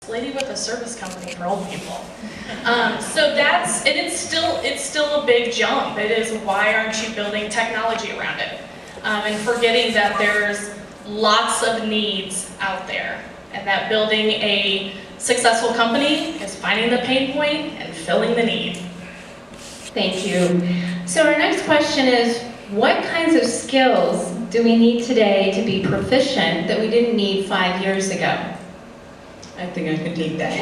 lady with a service company for old people. So that's, and it's still a big jump. It is, why aren't you building technology around it? And forgetting that there's lots of needs out there, and that building a successful company is finding the pain point and filling the need. Thank you. So our next question is, what kinds of skills do we need today to be proficient that we didn't need 5 years ago? I think I can take that.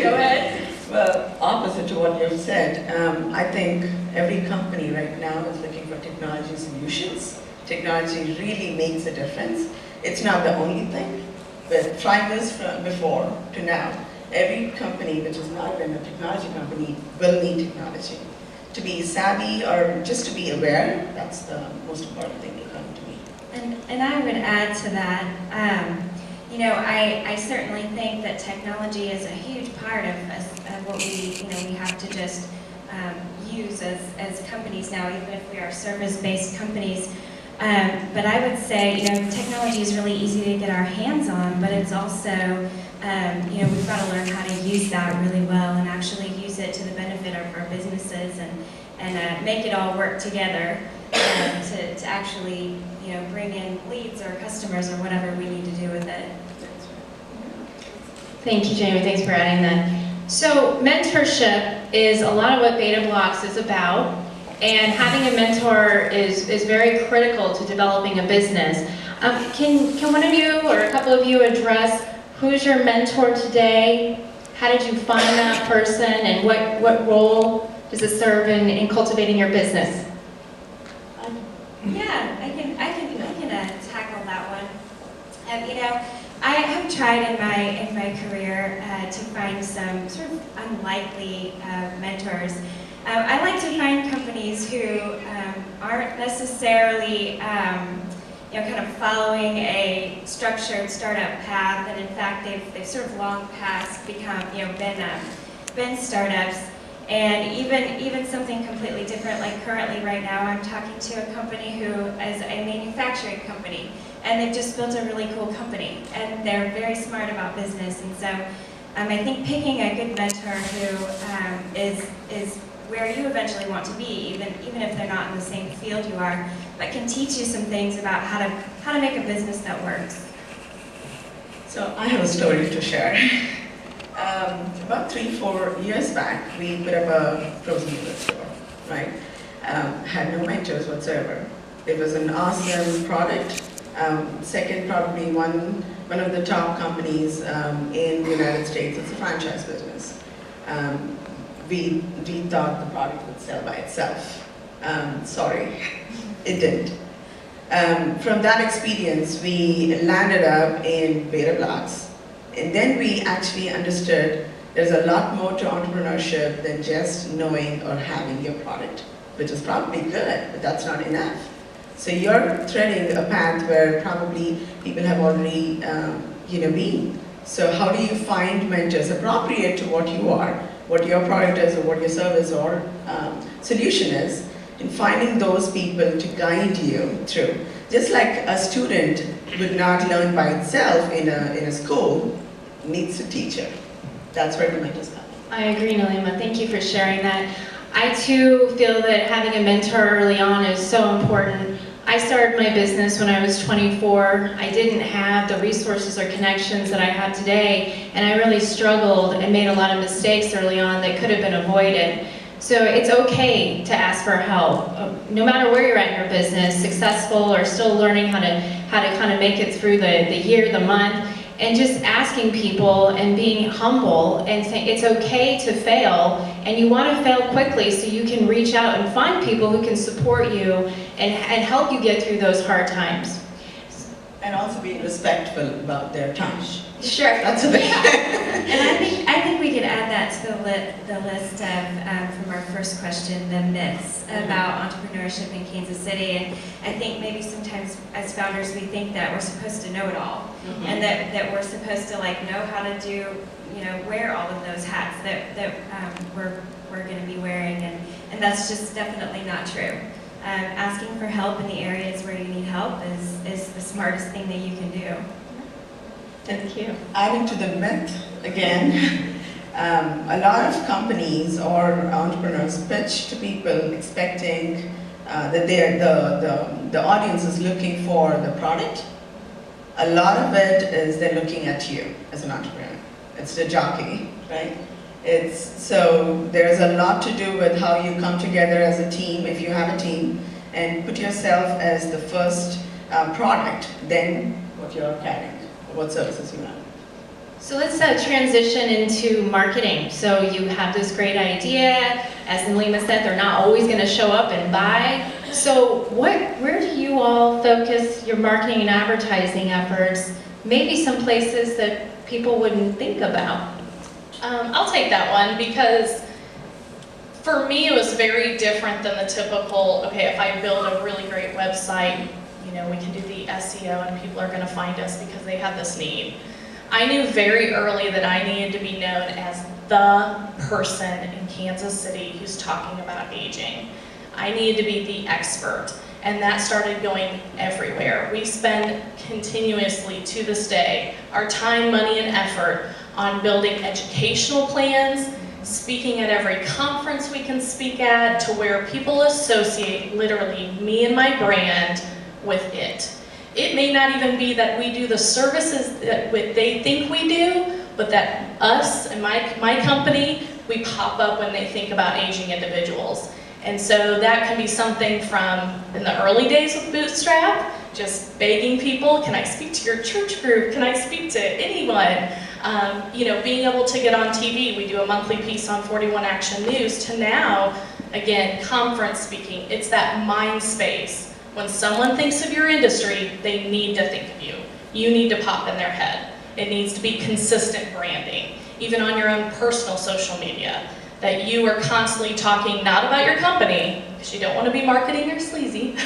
Go ahead. Well, opposite to what you've said, I think every company right now is looking for technology solutions. Technology really makes a difference. It's not the only thing, but 5 years from before to now, every company which has not been a technology company will need technology. To be savvy or just to be aware, that's the most important thing to come to me. And I would add to that, you know, I certainly think that technology is a huge part of what we have to just use as companies now, even if we are service-based companies. But I would say, you know, technology is really easy to get our hands on, but it's also, you know, we've got to learn how to use that really well and actually use it to the benefit of our businesses and make it all work together to actually, you know, bring in leads or customers or whatever we need to do with it. Thank you, Jamie. Thanks for adding that. So mentorship is a lot of what Beta Blocks is about, and having a mentor is very critical to developing a business. Can one of you or a couple of you address who's your mentor today? How did you find that person, and what role does it serve in cultivating your business? Yeah, I can tackle that one. You know, I have tried in my career to find some sort of unlikely mentors. I like to find companies who aren't necessarily, you know, kind of following a structured startup path, and in fact, they've sort of long past become, you know, been startups. And even something completely different, like currently right now, I'm talking to a company who is a manufacturing company, and they've just built a really cool company, and they're very smart about business. And so I think picking a good mentor who is where you eventually want to be, even if they're not in the same field you are, but can teach you some things about how to make a business that works. So I have a story to share. About 3-4 years back, we put up a frozen yogurt store, right? Had no mentors whatsoever. It was an awesome product. Second, probably one of the top companies in the United States. It's a franchise business. We thought the product would sell by itself. Sorry, it didn't. From that experience, we landed up in Beta Blocks. And then we actually understood there's a lot more to entrepreneurship than just knowing or having your product, which is probably good, but that's not enough. So you're treading a path where probably people have already been. So how do you find mentors appropriate to what you are, what your product is, or what your service or solution is, and finding those people to guide you through. Just like a student would not learn by itself in a school, needs a teacher. That's where the mentors come. I agree, Nalima. Thank you for sharing that. I too feel that having a mentor early on is so important. I started my business when I was 24. I didn't have the resources or connections that I have today, and I really struggled and made a lot of mistakes early on that could have been avoided. So it's okay to ask for help, no matter where you're at in your business, successful or still learning how to kind of make it through the year, the month, and just asking people and being humble and saying it's okay to fail, and you want to fail quickly so you can reach out and find people who can support you and help you get through those hard times. And also being respectful about their time. Sure. That's a big And I think we could add that to the list of, from our first question, the myths about entrepreneurship in Kansas City. And I think maybe sometimes as founders we think that we're supposed to know it all, and that we're supposed to know how to do, wear all of those hats that we're going to be wearing, and that's just definitely not true. Asking for help in the areas where you need help is the smartest thing that you can do. Thank you. Adding to the myth, again, a lot of companies or entrepreneurs pitch to people expecting that the audience is looking for the product. A lot of it is they're looking at you as an entrepreneur. It's the jockey, right? So there's a lot to do with how you come together as a team, if you have a team, and put yourself as the first product, then what you're carrying, what services you have. So let's transition into marketing. So you have this great idea, as Nalima said, they're not always going to show up and buy. So where do you all focus your marketing and advertising efforts? Maybe some places that people wouldn't think about. I'll take that one because for me it was very different than the typical, okay, if I build a really great website, you know, we can do the SEO and people are going to find us because they have this need. I knew very early that I needed to be known as the person in Kansas City who's talking about aging. I needed to be the expert, and that started going everywhere. We spend continuously, to this day, our time, money, and effort on building educational plans, speaking at every conference we can speak at, to where people associate literally me and my brand with it. It may not even be that we do the services that they think we do, but that us and my company, we pop up when they think about aging individuals. And so that can be something from, in the early days of Bootstrap, just begging people, can I speak to your church group? Can I speak to anyone? You know, being able to get on TV, we do a monthly piece on 41 Action News, to now, again, conference speaking. It's that mind space. When someone thinks of your industry, they need to think of you. You need to pop in their head. It needs to be consistent branding, even on your own personal social media, that you are constantly talking not about your company, because you don't want to be marketing or sleazy,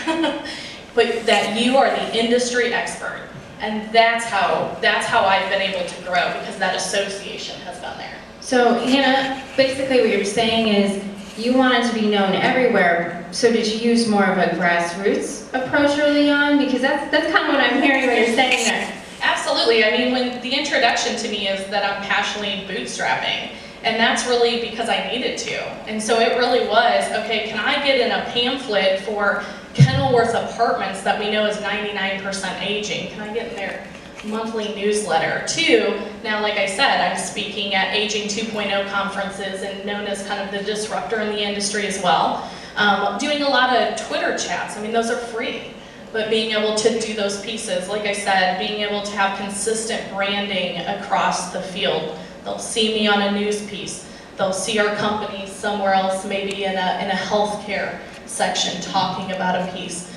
but that you are the industry expert. And that's how I've been able to grow, because that association has been there. So Hannah, basically what you're saying is you wanted to be known everywhere. So did you use more of a grassroots approach early on? Because that's kind of what I'm hearing what you're saying there. Absolutely. I mean, when the introduction to me is that I'm passionately bootstrapping, and that's really because I needed to. And so it really was, okay, can I get in a pamphlet for Kenilworth Apartments that we know is 99% aging? Can I get in their monthly newsletter? Two, now like I said, I'm speaking at Aging 2.0 conferences and known as kind of the disruptor in the industry as well. Doing a lot of Twitter chats, I mean, those are free. But being able to do those pieces, like I said, being able to have consistent branding across the field. They'll see me on a news piece. They'll see our company somewhere else, maybe in a healthcare section talking about a piece.